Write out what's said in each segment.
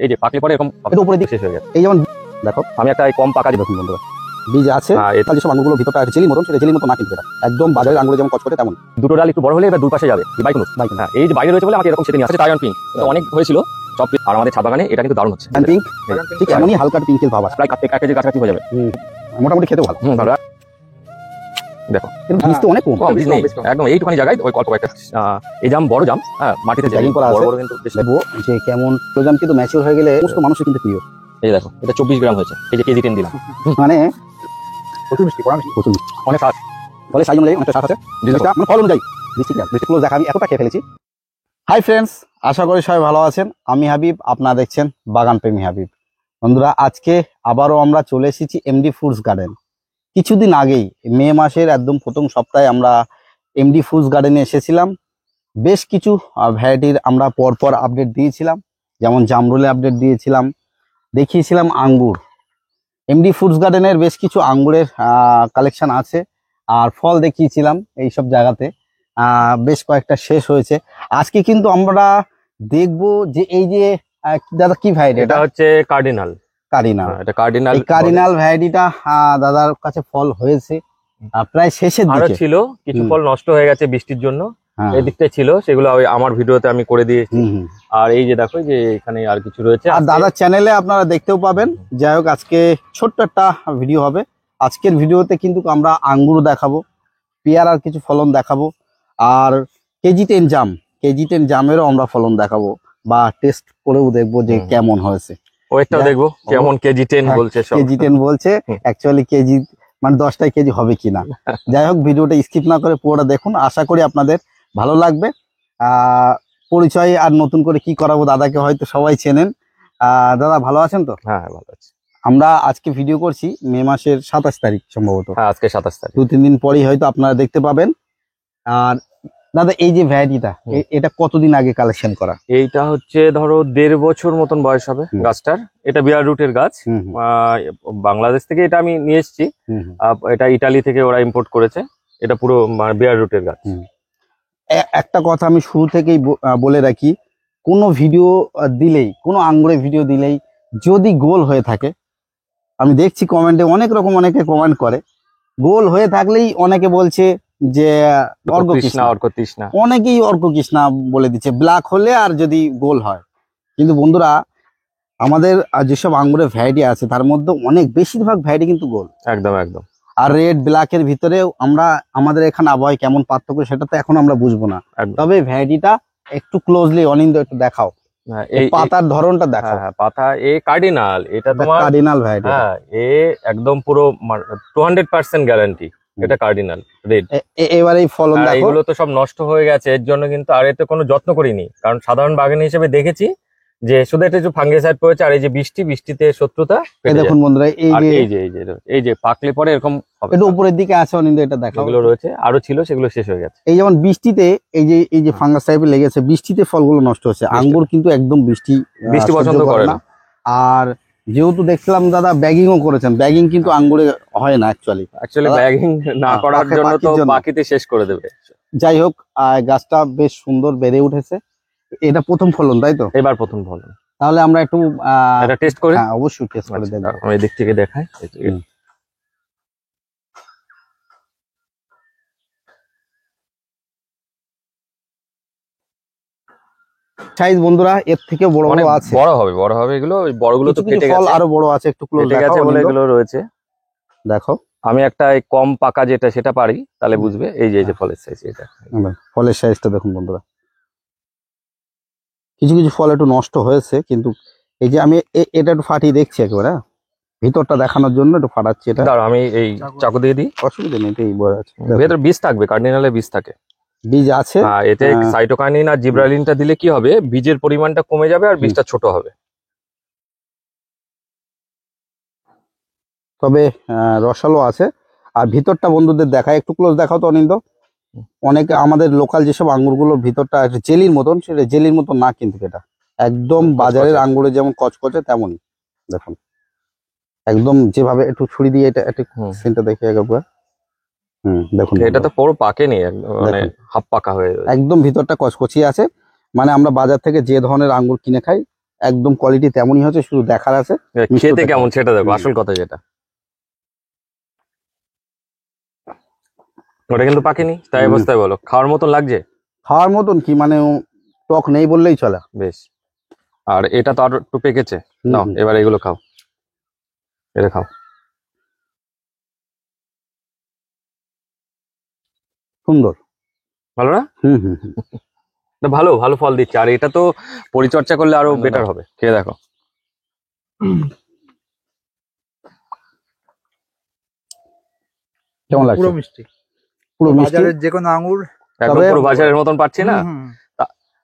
এই যে পাকলে পরে এরকম এটা উপরে দিকে শেষ হয়ে গেছে। এই যেমন দেখো আমি একটা কম পাকা দেখুন বন্ধুরা বীজ আছে, এটা যেসব আঙ্গুরগুলো ভিতরটা জেলির মতন, সেটা জেলির মতো না কিন্তু এটা একদম বাজারের আঙ্গুরে যেমন কচকচে তেমন। দুটো ডাল একটু বড় হলে এবার দুই পাশে যাবে বাইকুনুস। হ্যাঁ, এই যে বাইরে রয়েছে বলে আমাকে এরকম সেটা নিয়ে আসছে। টাইগার পিঙ্ক অনেক হয়েছিল সব, আর আমাদের ছাদ বাগানে এটা কিন্তু দারুণ হচ্ছে। পিঙ্ক ঠিক এমনই হালকা পিঙ্কের ভাব আছে, প্রায় 1 কেজি কাছাকাছি হয়ে যাবে। মোটামুটি খেতে ভালো। ভালো। দেখো কিন্তু বীজ তো অনেক কম, বীজ নেই একদম, এইটুখানি জায়গায় ওই অল্প কয়েকটা এই জাম বড় জাম, হ্যাঁ মাটিতে জ্যাগিং করা বড় আছে। বড় কিন্তু বেশ। দেখবো যে কেমন জাম কিন্তু ম্যাচিউর হয়ে গেলে সমস্ত মানুষের কিন্তু প্রিয়। এই দেখো এটা 24 গ্রাম হয়েছে, এই যে কেজি 10 দিলাম। মানে প্রচুর মিষ্টি, প্রচুর মিষ্টি, অনেক স্বাদ। ফলে সাইজ অনুযায়ী অনেকটা স্বাদ আছে, মানে ফল অনুযায়ী মিষ্টিগুলো দেখা আমি এতটা খেয়ে ফেলেছি। হাই ফ্রেন্ডস, আশা করি সবাই ভালো আছেন। আমি হাবিব, আপনারা দেখছেন বাগান প্রেমী হাবিব। বন্ধুরা আজকে আবারও আমরা চলে এসেছি এমডি ফুডস গার্ডেন। কিছুদিন আগেই মে মাসের একদম প্রথম সপ্তাহে আমরা এমডি ফুডস গার্ডেনে এসেছিলাম। বেশ কিছু ভ্যারাইটির আমরা পরপর আপডেট দিয়েছিলাম, যেমন জামরুলে আপডেট দিয়েছিলাম, দেখিয়েছিলাম আঙ্গুর। এমডি ফুডস গার্ডেনের বেশ কিছু আঙ্গুরের কালেকশন আছে, আর ফল দেখিয়েছিলাম এইসব জায়গাতে। বেশ কয়েকটা শেষ হয়েছে। আজকে কিন্তু আমরা দেখব যে এই যে দাদা কি ভ্যারাইটি, এটা হচ্ছে কার্ডিনাল। এটা কার্ডিনাল, এই কার্ডিনাল ভ্যারাইটিটা দাদার কাছে ফল হয়েছে প্রায় শেষের আরো দিকে। ছিল কিছু ফল নষ্ট হয়ে গেছে বৃষ্টির জন্য, এই দিকটাই ছিল, সেগুলো আমার ভিডিওতে আমি করে দিয়েছি। আর এই যে দেখো যে এখানে আর কিছু রয়েছে, আর দাদার চ্যানেলে আপনারা দেখতেও পাবেন। যাই হোক, আজকে ছোট্ট একটা ভিডিও হবে। আজকের ভিডিওতে কিন্তু আমরা আঙ্গুর দেখাবো, পেয়ারার কিছু ফলন দেখাবো, আর কেজি 10 জামেরও আমরা ফলন দেখাবো, বা টেস্ট করেও দেখবো যে কেমন হয়েছে। ওইটাও দেখবো কেমন কেজি 10 বলছে, সব কেজি 10 বলছে, অ্যাকচুয়ালি কেজি মানে 10টাই কেজি হবে কিনা। যাই হোক, ভিডিওটা স্কিপ না করে পুরোটা দেখুন, আশা করি আপনাদের ভালো লাগবে। পরিচয় আর নতুন করে কি করাবো, দাদাকে হয়তো সবাই চেনেন। দাদা ভালো আছেন তো? হ্যাঁ ভালো আছি। আমরা আজকে ভিডিও করছি মে মাসের 27 তারিখ সম্ভবত। হ্যাঁ আজকে 27 তারিখ, 2-3 দিন পরেই হয়তো আপনারা দেখতে পাবেন। আর দাদা এই যে ভ্যারাইটিটা, এটা কতদিন আগে কালেকশন করা? এইটা হচ্ছে ধরো 1.5 বছর মতন বয়স হবে গাছটার। এটা বিয়ার রুটের গাছ, বাংলাদেশ থেকে এটা আমি নিয়ে এসেছি। এটা ইটালি থেকে ওরা ইম্পোর্ট করেছে, এটা পুরো বিয়ার রুটের গাছ। একটা কথা আমি শুরু থেকেই বলে রাখি, কোনো ভিডিও দিলেই, কোনো আঙ্গুরের ভিডিও দিলেই যদি গোল হয়ে থাকে, আমি দেখছি কমেন্টে অনেকে কমেন্ট করে, গোল হয়ে থাকলেই অনেকে বলছে যে অর্কতৃষ্ণা, অনেকেই অর্কতৃষ্ণা বলে দিচ্ছে ব্ল্যাক হলে, আর যদি গোল হয়। কিন্তু বন্ধুরা, আমাদের যেসব আঙ্গুরের ভ্যারাইটি আছে তার মধ্যে অনেক বেশিরভাগ ভ্যারাইটি কিন্তু গোল, একদম একদম। আর রেড ব্ল্যাকের ভিতরেও আমাদের এখানে আবহাওয়া কেমন পার্থক্য সেটা তো এখন আমরা বুঝবো না। তবে ভ্যারাইটিটা একটু ক্লোজলি অনিন্দ একটু দেখাও, এই পাতার ধরনটা দেখাও। পাতা এ কার্ডিনাল, এটা তোমার কার্ডিনাল ভ্যারাইটি। হ্যাঁ, এ একদম পুরো 200% গ্যারান্টি, এটা কার্ডিনাল রেড। এবারে এই ফলন দেখো, এগুলো তো সব নষ্ট হয়ে গেছে এর জন্য, কিন্তু আর এতে কোনো যত্ন করিনি, কারণ সাধারণ বাগানি হিসেবে দেখেছি যে শুধু একটা একটু ফাঙ্গিসাইড পড়েছে, আর এই যে বৃষ্টিতে শত্রুতা। দেখুন বন্ধুরা, এই যে পাকলে পরে এরকম হবে। একটু উপরের দিকে আছে অনিন্দ, এটা দেখাও। এগুলো রয়েছে, আরো ছিল, সেগুলো শেষ হয়ে গেছে। এই যেমন বৃষ্টিতে এই যে ফাঙ্গাস টাইপের লেগেছে, বৃষ্টিতে ফলগুলো নষ্ট হচ্ছে। আঙ্গুর কিন্তু একদম বৃষ্টি পছন্দ করে না। আর যেহেতু দেখছিলাম দাদা ব্যাগিংও করেছেন, ব্যাগিং কিন্তু আঙ্গুরে হয় না অ্যাকচুয়ালি ব্যাগিং না করার জন্য তো বাকিতে শেষ করে দেবে। যাই হোক, গাছটা বেশ সুন্দর বেড়ে উঠেছে। এটা প্রথম ফলন, তাই তো? এবার প্রথম ফলন। তাহলে আমরা একটু এটা টেস্ট করি। হ্যাঁ অবশ্যই টেস্ট করে দেখব। আমি এই দিক থেকে দেখাই। সাইজ বন্ধুরা এর থেকে বড় আছে, বড় হবে এগুলো। বড়গুলো তো কেটে গেছে, আরো বড় আছে, একটু ক্লোজ দেখাও বলে এগুলো রয়েছে। দেখো, আমি একটা কম পাকা যেটা সেটা পারি, তাহলে বুঝবে। এই যে ফলের সাইজ, এটা ফলের সাইজটা দেখুন বন্ধুরা। কিছু ফল একটু নষ্ট হয়েছে, কিন্তু এই যে আমি এটা একটু ফাটিয়ে দেখছি একেবারে, ভিতরটা দেখানোর জন্য একটু ফাটাচ্ছি। এটা আমি এই চাকু দিয়ে দিই, অসুবিধা নেই। এই বড় আছে, ভেতরে বীজ থাকবে, কার্ডিনালে বীজ থাকে, বীজ আছে। এতে সাইটোকাইনিন আর জিব্রালিনটা দিলে কি হবে, বীজের পরিমাণটা কমে যাবে আর বীজটা ছোট হবে। তবে রসালো আছে। আর ভিতরটা বন্ধুদের দেখায়, একটু ক্লোজ দেখাও তো অনিন্দ। অনেকে আমাদের লোকাল যেসব আঙ্গুরগুলো ভিতরটা জেলির মতন, সেটা জেলির মতন না, কিন্তু এটা একদম বাজারের আঙ্গুরে যেমন কচকচে তেমনই। দেখুন একদম যেভাবে, একটু ছুরি দিয়ে এটা একটু সিনটা দেখে একবার। দেখুন এটা তো পুরো পাকেনি, মানে হাফ পাকা হয়ে একদম ভিতরটা কচকচি আছে। মানে আমরা বাজার থেকে যে ধরনের আঙ্গুর কিনে খাই একদম কোয়ালিটি তেমনই হচ্ছে, শুধু দেখার আছে খেতে কেমন সেটা দেখো, আসল কথা যেটা। ওটা কিন্তু পাকেনি, তাই অবস্থায় বলো খাওয়ার মতন লাগছে? খাওয়ার মতন কি, মানে টক নেই বললেই চলে। বেশ। আর এটা তো আর একটু পেকেছে, নাও এবার এগুলো খাও, এটা খাও। সুন্দর, ভালো না? ভালো ভালো ফল দিচ্ছে, আর এটা তো পরিচর্যা করলে আরো বেটার হবে। খেয়ে দেখো। কেমন লাগছে? পুরো মিষ্টি, পুরো মিষ্টি, বাজারের যে কোনো আঙুর একদম পুরো বাজারের মতন পাচ্ছি না।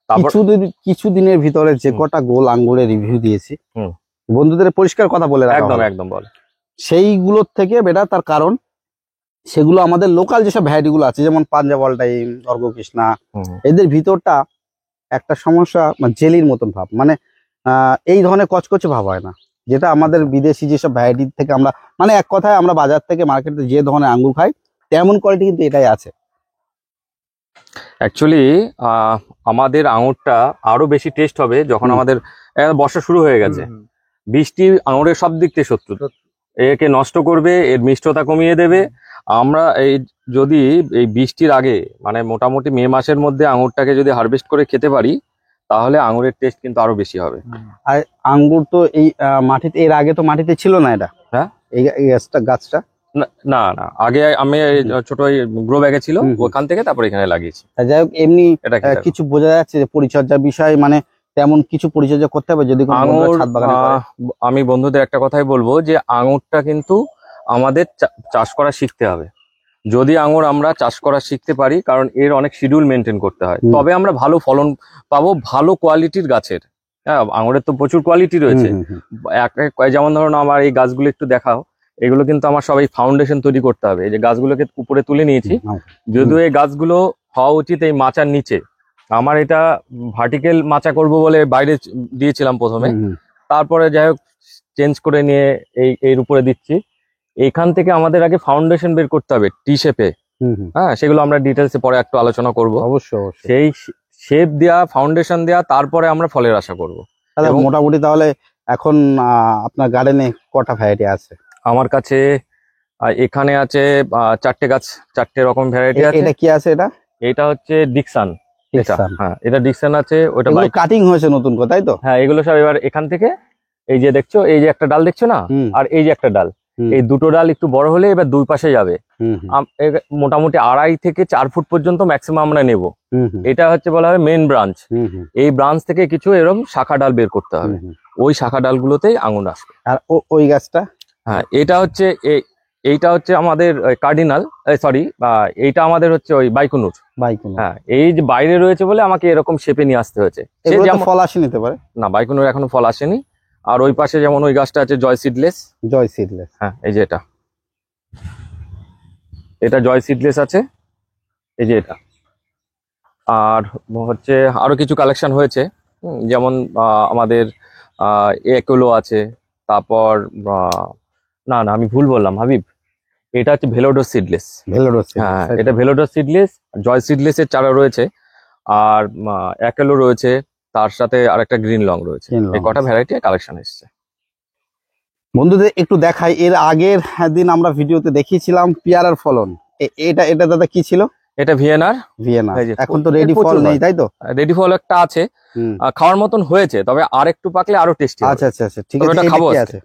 তারপর কিছু দিনের ভিতরে যে কটা গোল আঙ্গুরের রিভিউ দিয়েছি, বন্ধুদের পরিষ্কার কথা বলে রাখা একদম হলো। একদম বল, সেইগুলোর থেকে বেটার। তার কারণ সেগুলো আমাদের লোকাল যেসব ভ্যারাইটি গুলো আছে, যেমন পাঞ্জাব অল টাইম, অর্ঘকৃষ্ণা, এদের ভিতরটা একটা সমস্যা, মানে জেলির মতন ভাব, মানে এই ধরনের কচকচে ভাব হয় না, যেটা আমাদের বিদেশি যেসব ভ্যারাইটি থেকে আমরা, মানে এক কথায় আমরা বাজার থেকে মার্কেটে যে ধরনের আঙ্গুর খাই তেমন কোয়ালিটি কিন্তু এটাই আছে। অ্যাকচুয়ালি আমাদের আঙুরটা আরো বেশি টেস্ট হবে যখন আমাদের বর্ষা শুরু হয়ে গেছে। বৃষ্টি আঙুরের সব দিক থেকে শত্রু, একে নষ্ট করবে, এর মিষ্টতা কমিয়ে দেবে। আমরা এই যদি এই বৃষ্টির আগে, মানে মোটামুটি মে মাসের মধ্যে আঙুরটাকে যদি হারভেস্ট করে খেতে পারি, তাহলে আঙুরের টেস্ট কিন্তু আরো বেশি হবে। আর আঙ্গুর তো এই মাটিতে, এর আগে তো মাটিতে ছিল না এটা। হ্যাঁ, এই গাছটা না না, আগে আমি ছোট গ্রো ব্যাগে ছিল, ওখান থেকে তারপর এখানে লাগিয়েছি। যাই হোক, এমনি এটা কিছু বোঝা যাচ্ছে যে পরিচর্যার বিষয়, মানে তেমন কিছু পরিচর্যা করতে হবে যদি কোনো বন্ধুরা ছাদ বাগানে করে। আমি বন্ধুদের একটা কথাই বলবো যে আঙুরটা কিন্তু আমাদের চাষ করা শিখতে হবে। যদি আঙুর আমরা চাষ করা শিখতে পারি, কারণ এর অনেক শিডিউল মেনটেন করতে হয়, তবে আমরা ভালো ফলন পাবো, ভালো কোয়ালিটির গাছের। হ্যাঁ, আঙুরের তো প্রচুর কোয়ালিটি রয়েছে। যেমন ধরুন আমার এই গাছগুলো একটু দেখাও, এগুলো কিন্তু আমার সবাই ফাউন্ডেশন তৈরি করতে হবে। এই যে গাছগুলোকে উপরে তুলে নিয়েছি, যদিও এই গাছগুলো হওয়া উচিত এই মাচার নিচে। আমার এটা ভার্টিক্যাল মাচা করব বলে বাইরে দিয়েছিলাম প্রথমে, তারপরে যাই হোক চেঞ্জ করে নিয়ে এর উপরে দিচ্ছি। এইখান থেকে আমাদের আগে ফাউন্ডেশন বের করতে হবে টি শেপে। হ্যাঁ, সেগুলো আমরা ডিটেলসে পরে একটু আলোচনা করব। অবশ্যই সেই শেপ দেওয়া, ফাউন্ডেশন দেওয়া, তারপরে আমরা ফলের আশা করব। তাহলে মোটামুটি তাহলে এখন আপনার গার্ডেনে কটা ভ্যারাইটি আছে? আমার কাছে এখানে আছে 4টে গাছ, 4টে রকম ভ্যারাইটি আছে। এটা কি আছে? এটা হচ্ছে ডিকসান। হ্যাঁ, এটা ডিকসান আছে। ওটা কাটিং হয়েছে নতুন করে, তাই তো? হ্যাঁ, এগুলো সব এবার এখান থেকে, এই যে দেখছো, এই যে একটা ডাল দেখছো না, আর এই যে একটা ডাল, এই দুটো ডাল একটু বড় হলে এবার দুই পাশে যাবে। মোটামুটি 2.5 থেকে 4 ফুট পর্যন্ত ম্যাক্সিমাম আমরা নেব। এটা হচ্ছে বলা হয় মেন ব্রাঞ্চ। এই ব্রাঞ্চ থেকে কিছু এরকম শাখা ডাল বের করতে হবে, ওই শাখা ডালগুলোতেই আঙুর আসবে। আর ওই গাছটা? হ্যাঁ, এইটা হচ্ছে আমাদের কার্ডিনাল, সরি, এইটা আমাদের হচ্ছে ওই বাইকুনুর। হ্যাঁ, এই যে বাইরে রয়েছে বলে আমাকে এরকম শেপে নিয়ে আসতে হয়েছে। ফল আসেনি নিতে পারে না, বাইকুনুর এখনো ফল আসেনি। আর ওই পাশে যেমন ওই গাছটা আছে জয় সিডলেস। হ্যাঁ, এই যে এটা জয় সিডলেস আছে, এই যে এটা। আর হচ্ছে আরো কিছু কালেকশন হয়েছে, যেমন আমাদের একুলো আছে। তারপর না না, আমি ভুল বললাম হাবিব, এটা হচ্ছে ভেলোডোস সিডলেস। হ্যাঁ, এটা ভেলোডোস সিডলেস, জয় সিডলেস এর চারা রয়েছে, আর একুলো রয়েছে, তার সাথে আরেকটা গ্রিন লং রয়েছে। এই কটা ভ্যারাইটি কালেকশন এসেছে। বন্ধুদের একটু দেখাই, এর আগের দিন আমরা ভিডিওতে দেখিয়েছিলাম পেয়ারার ফলন। এটা দাদা কি ছিল? এটা ভিয়েনার। এখন তো রেডি ফল নেই, তাই তো? রেডি ফল একটা আছে, খাওয়ার মতন হয়েছে, তবে আরেকটু পাকলে আরো টেস্টি হবে। আচ্ছা, ঠিক আছে।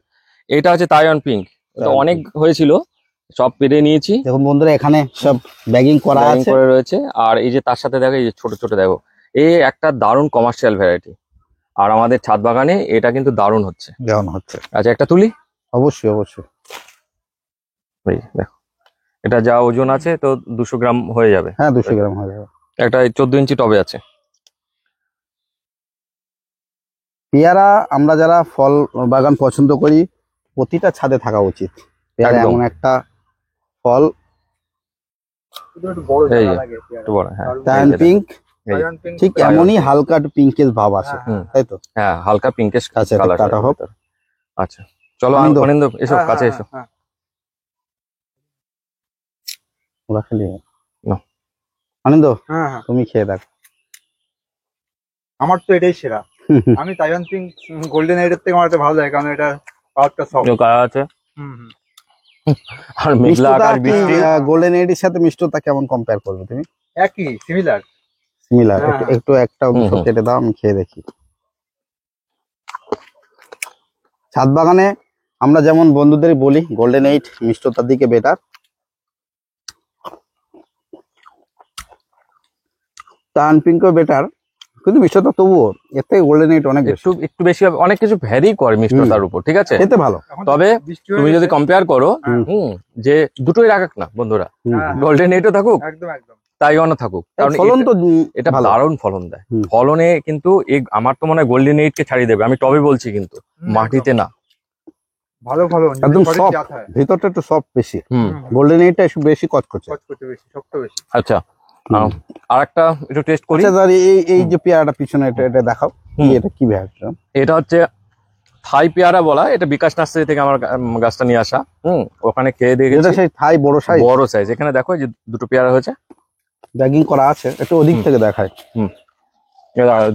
এটা হচ্ছে তাইওয়ান পিঙ্ক, অনেক হয়েছিল, সব পেরে নিয়েছি। দেখুন বন্ধুরা, এখানে সব ব্যাগিং করা রয়েছে। আর এই যে তার সাথে দেখো, এই যে ছোট ছোট দেখো, এই একটা দারুণ কমার্শিয়াল ভ্যারাইটি। আর আমাদের ছাদ বাগানে এটা কিন্তু দারুণ হচ্ছে। আচ্ছা, একটা তুলি। অবশ্যই। দেখো, এটা যা ওজন আছে তো 200 গ্রাম হয়ে যাবে। হ্যাঁ, 200 গ্রাম হয়ে যাবে। একটা 14 ইঞ্চি টবে আছে। পেয়ারা আমরা যারা ফল বাগান পছন্দ করি, প্রতিটা ছাদে থাকা উচিত। পেয়ারা এমন একটা ফল, পিঙ্ক, ঠিক এমনই হালকা পিঙ্কেশ ভাব আছে, তাই তো? হ্যাঁ, হালকা পিঙ্কেশ কালার। আচ্ছা, চলো আনন্দ, এসো কাছে এসো। আনন্দ, তুমি খেয়ে দেখো। আমার তো এটাই সেরা। আমি তাইওয়ান পিঙ্ক গোল্ডেন এর থেকে আমার এটা ভালো লাগে, কারণ এটা কালারটা সফট। কালার আছে আর মেঘলা আকাশ বৃষ্টি। গোল্ডেন এডির সাথে মিষ্টতা কেমন কম্পেয়ার করবে তুমি? একই, সিমিলার। সিমিলার। হ্যাঁ। একটু একটা অংশ হুম। কেটে দাও, আমি খেয়ে দেখি। ছাদ বাগানে আমরা যেমন বন্ধুদের বলি গোল্ডেন এইট মিষ্টতার দিকে বেটার, তান পিঙ্কও বেটার, কিন্তু মিষ্টতা তবুও এর থেকে গোল্ডেন এইট অনেক বেশি। একটু বেশি হবে, অনেক কিছু ভ্যারি করে মিষ্টতার উপর, ঠিক আছে। খেতে ভালো। এখন তবে বৃষ্টি হয়ে তুমি যদি গেছে। কম্পেয়ার করো হ্যাঁ। যে দুটোই রাখাক না বন্ধুরা, হ্যাঁ। গোল্ডেন এইটও থাকুক একদম একদম। তাইওয়ানও থাকুক, কারণ ফলন তো এটা ভালো। দারুণ ফলন দেয়। হুম। ফলনে কিন্তু আমার তো মনে হয় গোল্ডেন এইট কে ছাড়িয়ে দেবে, আমি টবে বলছি, কিন্তু মাটিতে না। ভালো ভালো একদম সঠিক সফট, জাত হয়। ভিতরটা একটু সফট বেশি। হুম। গোল্ডেন এইটটা একটু বেশি কচকচে। কচকচে বেশি, শক্ত বেশি। আচ্ছা, আর একটা একটু টেস্ট করি। আচ্ছা দাঁড়ি, এই যে পেয়ারাটা পিছনে এটা দেখাও, হুম। এটা কি ভ্যারাইটি? এটা হচ্ছে থাই পেয়ারা বলা, এটা বিকাশ নার্সারি থেকে আমার গাছটা নিয়ে আসা। ওখানে খেয়ে দিয়ে এটা গেছি, সেই থাই বড় সাইজ, বড় সাইজ। এখানে দেখো এই যে দুটো পেয়ারা হয়েছে, ব্যাগিং করা আছে, একটু ওদিক থেকে দেখায়।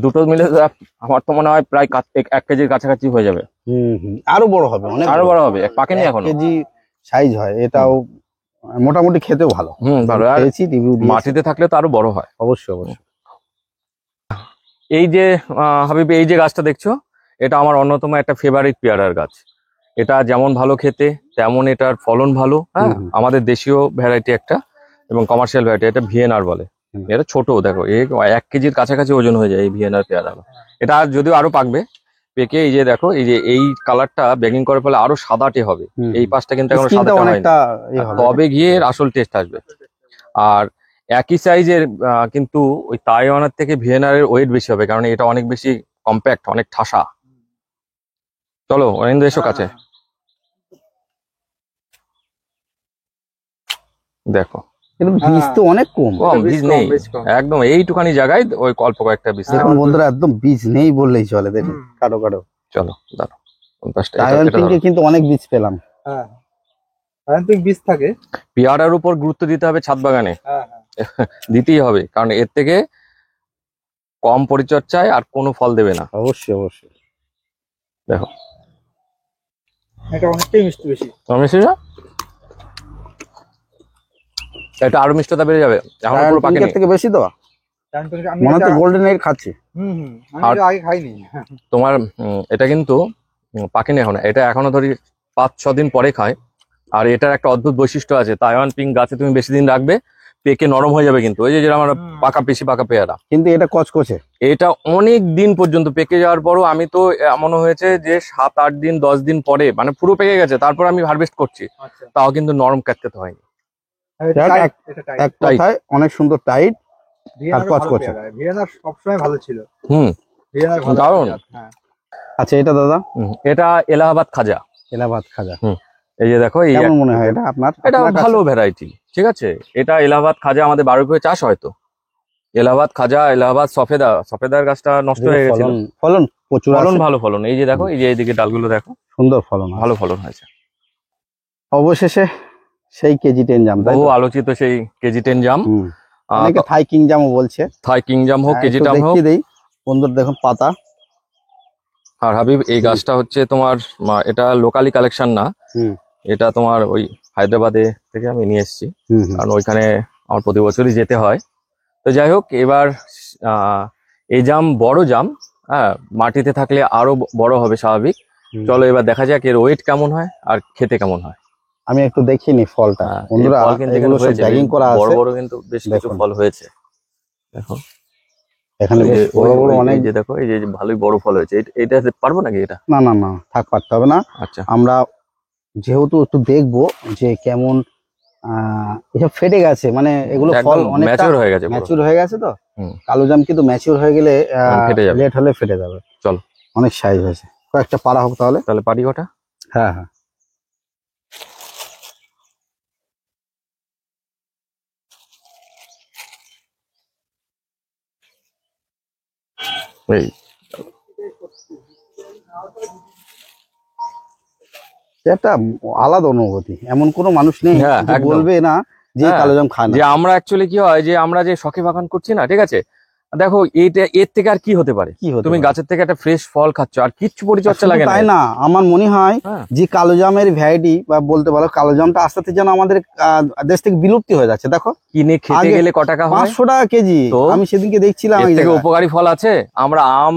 দুটো মিলে আমার তো মনে হয় প্রায় 1 কেজির কাছাকাছি হয়ে যাবে। আরো বড় হবে, অনেক আরো বড় হবে, পাকেনি এখনো। কেজি সাইজ হয়, এটাও মোটামুটি খেতেও ভালো। ভালো। আর খেয়েছি, রিভিউ দিয়েছি। মাটিতে থাকলে তো আরো বড় হয়। অবশ্যই অবশ্যই। এই যে হাবিব, এই যে গাছটা দেখছো, এটা আমার অন্যতম একটা ফেভারিট পেয়ারার গাছ। এটা যেমন ভালো খেতে, তেমন এটার ফলন ভালো। হ্যাঁ, আমাদের দেশীয় ভ্যারাইটি একটা, এবং কমার্শিয়াল ভ্যারাইটি। এটা ভিএনআর বলে। এটা ছোট, দেখো 1 কেজির কাছাকাছি ওজন হয়ে যায় এই ভিএনআর পেয়ারা। এটা যদিও আরো পাকবে, পেকে এই যে দেখো, এই যে এই কালারটা বেগিং করে ফেলে আরো সাদাটে হবে। এই পাশটা কিন্তু এখনো স্কিনটা সাদাটে হয়নি, অনেকটা হবে। তবে গিয়ে এর আসল টেস্ট আসবে। আর একই সাইজের কিন্তু ওই তাইওয়ানের থেকে ভিয়েনার এর ওয়েট বেশি হবে, কারণ এটা অনেক বেশি কম্প্যাক্ট, অনেক ঠাসা। চলো অরিন্দ, এসো কাছে, দেখো। কিন্তু বীজ তো অনেক কম। কম, বীজ বীজ কম, নেই বীজ কম। একদম। এইটুখানি জায়গায় ওই অল্প কয়েকটা বীজ। দেখুন বন্ধুরা, একদম বীজ নেই বললেই চলে। দেখুন কাটো কাটো। চলো দাঁড়ো, তাইওয়ান পিঙ্কে কিন্তু অনেক বীজ পেলাম। হ্যাঁ, তাইওয়ান পিঙ্ক বীজ থাকে। পেয়ারার উপর গুরুত্ব দিতে হবে ছাদ বাগানে, হ্যাঁ হ্যাঁ। দিতেই হবে, কারণ এর থেকে কম পরিচর্যায় আর কোনো ফল দেবে না। অবশ্যই অবশ্যই। দেখো এটা অনেকটাই মিষ্টি বেশি। মিষ্টি না? এটা আরো মিষ্টতা বেড়ে যাবে, এখন পুরো পাকেনি। পিঙ্কের থেকে বেশি তো তাইওয়ান পিঙ্ক আমি মনে হচ্ছে গোল্ডেন এইট খাচ্ছি। আমি এটা আগে খাইনি। তোমার এটা কিন্তু পাকেনি এখন, এটা এখনো ধরি 5-6 দিন পরে খায়। আর এটার একটা অদ্ভুত বৈশিষ্ট্য আছে, তাইওয়ান পিঙ্ক গাছে তুমি বেশি দিন রাখবে, পেকে নরম হয়ে যাবে। কিন্তু ওই যে যেটা আমার বেশি পাকা পেয়ারা, কিন্তু এটা কচকচে। এটা অনেক দিন পর্যন্ত পেকে যাওয়ার পরও, আমি তো এমন হয়েছে যে 7-8 দিন 10 দিন পরে, মানে পুরো পেকে গেছে, তারপর আমি হারভেস্ট করছি, আচ্ছা, তাও কিন্তু নরম কাটতে হয়নি। এটা টাইট, এটা টাইট। এক কথায় অনেক সুন্দর টাইট। ভিয়েনার আর কচকচে। ভিয়েনার সবসময় ভালো ছিল। হুম, ভিয়েনার ভালো দারুণ। জাত, হ্যাঁ। আচ্ছা এটা দাদা, এটা এলাহাবাদ খাজা। এলাহাবাদ খাজা। এই যে দেখো, এই কেমন মনে হয় এটা আপনার? এটা আপনার কাছে? ভালো ভ্যারাইটি, ঠিক আছে। এটা এলাহাবাদ খাজা আমাদের বারুইপুরে চাষ হয়তো। এলাহাবাদ খাজা, এলাহাবাদ সফেদার গাছটা নষ্ট হয়ে গেছিল। ফলন প্রচুর, ফলন আছে। ভালো ফলন। এই যে দেখো, এই যে এইদিকে ডালগুলো দেখো, সুন্দর ফলন, ভালো ফলন হয়েছে। অবশেষে সেই কেজি 10 জাম, তাই বহু তো? আলোচিত সেই কেজি 10 জাম। অনেকে থাই কিং জামও বলছে। থাই কিংজাম হোক, কেজি একটু টাম হোক। দেখিয়ে দেই বন্ধুরা, দেখুন পাতা। আর হাবিব, এই গাছটা হচ্ছে তোমার এটা লোকালি কালেকশন না, এটা তোমার ওই হায়দ্রাবাদে থেকে আমি নিয়ে এসেছি, কারণ ওইখানে আমার প্রতি বছরই যেতে হয়। তো যাই হোক, এবার এই জাম বড় জাম, হ্যাঁ, মাটিতে থাকলে আরো বড় হবে স্বাভাবিক। চলো এবার দেখা যাক এর ওয়েট কেমন হয় আর খেতে কেমন হয়। আমি একটু দেখিনি ফলটা বন্ধুরা, ফল কিন্তু এগুলো সব ব্যাগিং করা আছে। বড় বড় কিন্তু বেশ কিছু ফল হয়েছে, দেখো এখানে বেশ বড় বড় অনেক। এই যে দেখো, এই যে ভালোই বড় ফল হয়েছে। এটা পারবো নাকি এটা? না না না, থাক, পারতে হবে না। আচ্ছা, আমরা যেহেতু একটু দেখবো যে কেমন এসব ফেটে গেছে, মানে এগুলো ফল অনেক ম্যাচিউর হয়ে গেছে, ম্যাচিউর হয়ে গেছে তো। কালো জাম কিন্তু ম্যাচিউর হয়ে গেলে ফেটে যাবে, লেট হলে ফেটে যাবে। চলো, অনেক সাইজ হয়েছে, কয়েকটা পাড়া হোক তাহলে পারি ওটা। হ্যাঁ হ্যাঁ, এই একটা আলাদা অনুভূতি। এমন কোনো মানুষ নেই হ্যাঁ, যে একদম। বলবে না যে হ্যাঁ, কালো জাম খায় না। যে আমরা অ্যাকচুয়ালি কি হয়, যে আমরা যে শখে বাগান করছি না, ঠিক আছে, দেখো এইটা এর থেকে আর কি হতে পারে? কি হতে তুমি পারে? গাছের থেকে একটা ফ্রেশ ফল খাচ্ছ, আর কিচ্ছু পরিচর্যা শুধু লাগে না। তাই না, আমার মনে হয় হ্যাঁ। যে কালো জামের ভ্যারাইটি বা বলতে পারো কালো জামটা আস্তে আস্তে যেন আমাদের দেশ থেকে বিলুপ্তি হয়ে যাচ্ছে। দেখো কিনে খেতে আগে গেলে ক টাকা হয়? 500 টাকা কেজি। তো আমি সেদিনকে দেখছিলাম এর এই থেকে জায়গায়। উপকারী ফল আছে। আমরা আম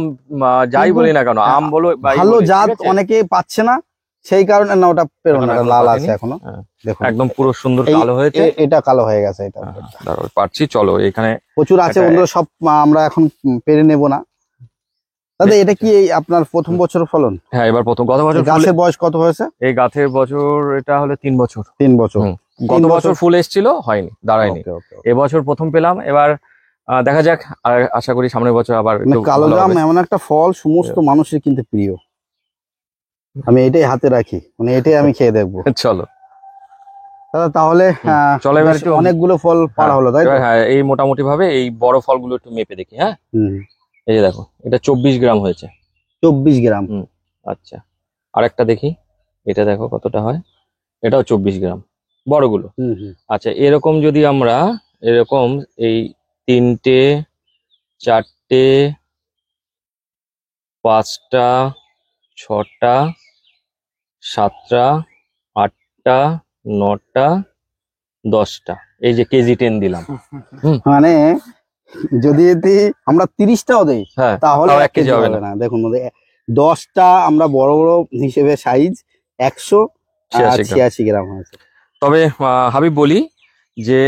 যাই কিন্তু বলি না কেন, আম বলো বা এই ভালো বলি, ঠিক জাত আছে? অনেকে পাচ্ছে না, সেই কারণে না ওটা পেরোনো, এখনো লাল পাকেনি। আছে এখনো। হ্যাঁ, দেখুন একদম পুরো সুন্দর এই- কালো হয়েছে। এটা কালো হয়ে গেছে। এটা দাঁড়াও, পারছি, চলো এখানে। প্রচুর আছে এটা- বন্ধুরা, সব আমরা এখন পেরে নেব না। দাদা এটা কি এই আপনার প্রথম বছর ফলন? হ্যাঁ, এবার প্রথম। গত বছর গাছের বয়স কত হয়েছে? এই গাছের বছর এটা হলো 3 বছর। 3 বছর। হুম। গত বছর ফুল এসেছিল, হয়নি, দাঁড়ায়নি। Okay, okay, okay. এবছর প্রথম পেলাম। এবার দেখা যাক, আর আশা করি সামনের বছর আবার মানে একটু কালো ভালো জাম হবে। এমন একটা ফল সমস্ত মানুষের কিন্তু প্রিয়। আমি এটাই হাতে রাখি, মানে এটাই আমি খেয়ে দেখবো। চলো দাদা তাহলে চলো এবার বেশ একটু অনেকগুলো ফল পাড়া হলো, তাই তো? এবার হ্যাঁ, এই মোটামুটি ভাবে এই বড় ফলগুলো একটু মেপে দেখি। হ্যাঁ, হুম, এই যে দেখো, এটা 24 গ্রাম হয়েছে। 24 গ্রাম। আচ্ছা, আরেকটা দেখি, এটা দেখো কতটা হয়। এটাও 24 গ্রাম, বড়গুলো। হুম হুম। আচ্ছা, এরকম যদি আমরা এরকম এই 3টে 4টে 5টা 6টা 7টা 8টা 9টা 10টা, এই যে কেজি 10 দিলাম। মানে যদি আমরা 30টাও দেই হ্যাঁ, তাহলে তাও 1 1 কেজি হবে না। না। দেখুন 10টা আমরা বড় বড় হিসেবে সাইজ 186 গ্রাম হয়েছে। তবে হাবিব বলি যে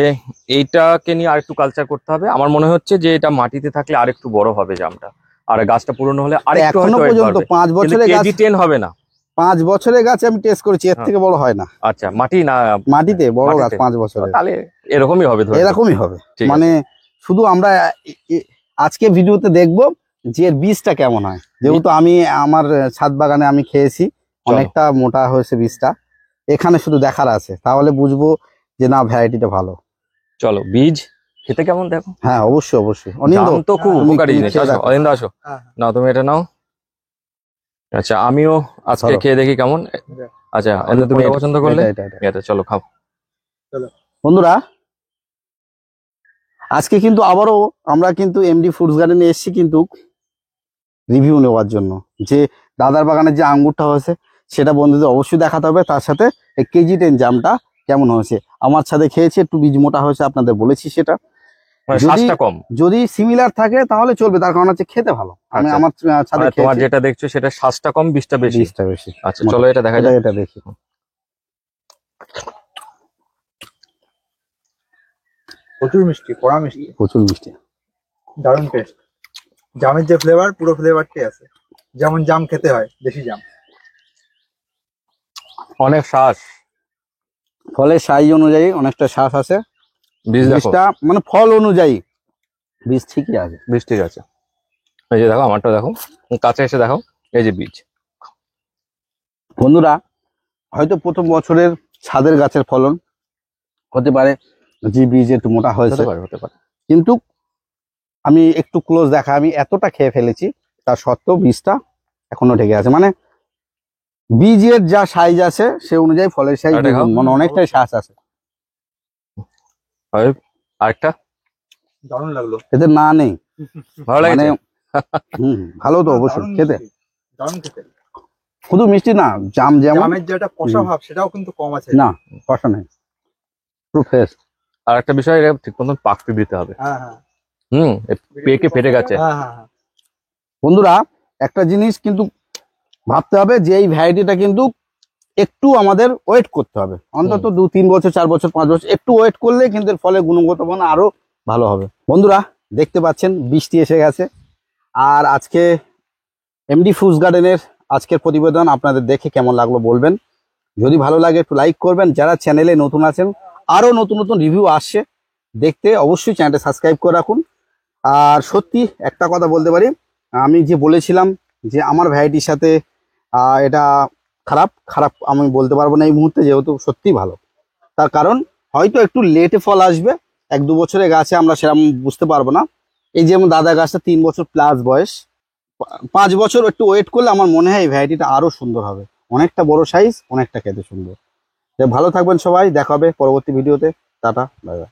এইটাকে নিয়ে আরেকটু কালচার করতে হবে। আমার মনে হচ্ছে যে এটা মাটিতে থাকলে আরেকটু বড় হবে জামটা, আর গাছটা পুরনো হলে আরেকটু এখনো হয়তো weight পর্যন্ত বাড়বে। 5 কিন্তু বছরের গাছ, কেজি 10 হবে না। 5 বছরের গাছ আমি টেস্ট করেছি, এর হ্যাঁ। থেকে বড় হয় না। আচ্ছা, মাটি না মাটিতে বড় গাছ মাটিতে? 5 বছরের তাহলে এরকমই হবে, ধরে নাও। এরকমই হবে। ঠিক আছে। মানে শুধু আমরা আজকে ভিডিওতে দেখবো যে এর বীজটা কেমন হয়, যেহেতু আমি আমার ছাদ বাগানে আমি খেয়েছি, অনেকটা মোটা হয়েছে বীজটা। এখানে শুধু দেখার আছে, তাহলে বুঝবো যে না ভ্যারাইটিটা ভালো। চলো, বীজ খেতে কেমন দেখো। হ্যাঁ অবশ্যই অবশ্যই। অনিন্দ জাম তো খুব তুমি- উপকারী তুমি জিনিস। খেয়ে আসো দেখো। অরিন্দ, আসো। হ্যাঁ, নাও তুমি এটা নাও। আচ্ছা, আমিও আজকে ধরো। খেয়ে দেখি কেমন। আচ্ছা, অরিন্দ তুমি এটা পছন্দ করলে? এটা। এটা চলো খাও। বন্ধুরা আজকে কিন্তু আবারও আমরা কিন্তু এমডি ফুডস গার্ডেনে এসেছি কিন্তু রিভিউ নেওয়ার জন্য, যে দাদার বাগানের যে আঙ্গুরটা হয়েছে সেটা বন্ধুদের অবশ্যই দেখাতে হবে। তার সাথে এই কেজি 10 জামটা কেমন হয়েছে, আমার ছাদে খেয়েছি, একটু বীজ মোটা হয়েছে, আপনাদের বলেছি সেটা। মানে যদি- শ্বাসটা কম। যদি সিমিলার থাকে তাহলে চলবে, তার কারণ হচ্ছে খেতে ভালো। আমি আচ্ছা। আমার ছাদে মানে তোমার খেয়েছি, যেটা দেখছো সেটা শ্বাসটা কম, বীজটা বেশি। বীজটা বেশি। আচ্ছা, চলো এটা দেখা যাক। এটা দেখি। প্রচুর মিষ্টি, কড়া মিষ্টি, প্রচুর মিষ্টি। দারুণ টেস্ট। জামের যে ফ্লেভার, পুরো ফ্লেভারটাই আছে, যেমন জাম খেতে হয়, দেশি জাম। অনেক শ্বাস। ফলের সাইজ অনুযায়ী অনেকটা শ্বাস আছে। বীজ দেখো, বীজটা মানে ফল অনুযায়ী বীজ ঠিকই আছে। বীজ ঠিক আছে। এই যে দেখো, আমারটা দেখো, কাছে এসে দেখো, এই যে বীজ। বন্ধুরা হয়তো প্রথম বছরের ছাদের গাছের ফলন হতে পারে যে বীজ একটু মোটা হয়েছে, হতে পারে। কিন্তু আমি একটু ক্লোজ দেখা, আমি এতটা খেয়ে ফেলেছি, তার সত্ত্বেও বীজটা এখনো ঢেকে আছে। মানে বীজের যা সাইজ আছে সে অনুযায়ী ফলের সাইজ আরেকটা খাও। মানে অনেকটাই শ্বাস আছে। আরেকটা দারুণ লাগলো। এতে না নেই ভালো মানে লাগে। ভালো তো অবশ্যই দারুণ খেতে। মিষ্টি, দারুণ খেতে। শুধু মিষ্টি না, জাম যেমন জামের যেটা কষা ভাব সেটাও কিন্তু কম আছে। না, কষা নেই, পুরো ফ্রেশ। আর একটা বিষয়, এটা ঠিক মতন পাকতে দিতে হবে। হ্যাঁ হ্যাঁ পেকে ফেটে গেছে। হ্যাঁ হ্যাঁ হ্যাঁ। বন্ধুরা একটা জিনিস কিন্তু ভাবতে হবে যে এই ভ্যারাইটিটা কিন্তু একটু আমাদের ওয়েট করতে হবে, অন্তত 2-3 বছর 4 বছর 5 বছর একটু ওয়েট করলে কিন্তু এর ফলের গুণগত মান আরো ভালো হবে। বন্ধুরা দেখতে পাচ্ছেন বৃষ্টি এসে গেছে, আর আজকে এমডি ফুডস গার্ডেনের আজকের প্রতিবেদন আপনাদের দেখে কেমন লাগলো বলবেন। যদি ভালো লাগে একটু লাইক করবেন। যারা চ্যানেলে নতুন আছেন, আরো নতুন নতুন রিভিউ আসছে দেখতে, অবশ্যই চ্যানেলটা সাবস্ক্রাইব করে রাখুন। আর সত্যি একটা কথা বলতে পারি, আমি যে বলেছিলাম যে আমার ভ্যারাইটির সাথে এটা খারাপ আমি বলতে পারবো না এই মুহূর্তে, যেহেতু সত্যি ভালো। তার কারণ হয়তো একটু লেটে ফল আসবে, 1-2 বছরের গাছে আমরা সেরকম বুঝতে পারবো না। এই যেমন দাদা গাছটা 3 বছর প্লাস বয়স, 5 বছর একটু ওয়েট করলে আমার মনে হয় এই ভ্যারাইটিটা আরো সুন্দর হবে, অনেকটা বড় সাইজ, অনেকটা খেতে সুন্দর। ভালো থাকবেন সবাই, দেখা হবে পরবর্তী ভিডিওতে। Tata, bye bye.